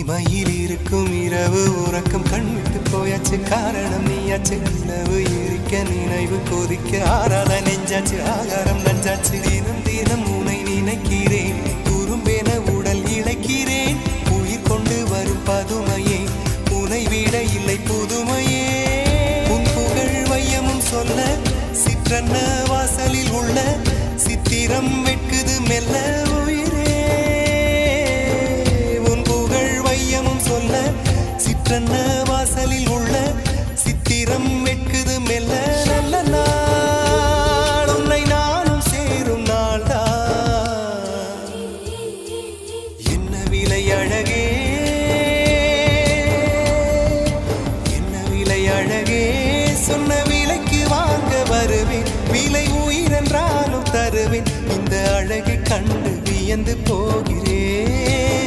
இமையில் இருக்கும் இரவு உறக்கம் கண்விட்டு போயாச்சு காரணம் நீயாச்சு நிலவு எரிக்க நினைவு கொதிக்க ஆறாத நெஞ்சாச்சு ஆகாரம் நஞ்சாச்சு தினம் தினம் உனை நினைக்கிறேன் குறும்பென உடல் இழைக்கிறேன் உயிர் கொண்டு வரும் பதுமையே உனை விட இல்லை புதுமையே உன் புகழ் வையமும் சொல்ல சிற்றன்ன வாசலில் உள்ள சித்திரம் வெட்குது மெல்ல உயிரே உன் புகழ் வையமும் சொல்ல சிற்றன்ன வாசலில் உள்ள சித்திரம் வெட்குது மெல்ல நல்ல நாள் உன்னை நானும் சேரும் நாள்தான் என்ன விலை அழகே என்ன விலை அழகே சொன்ன விலைக்கு வாங்க வருவேன் விலை உயிரென்றாலும் தருவேன் இந்த அழகை கண்டு வியந்து போகிறேன்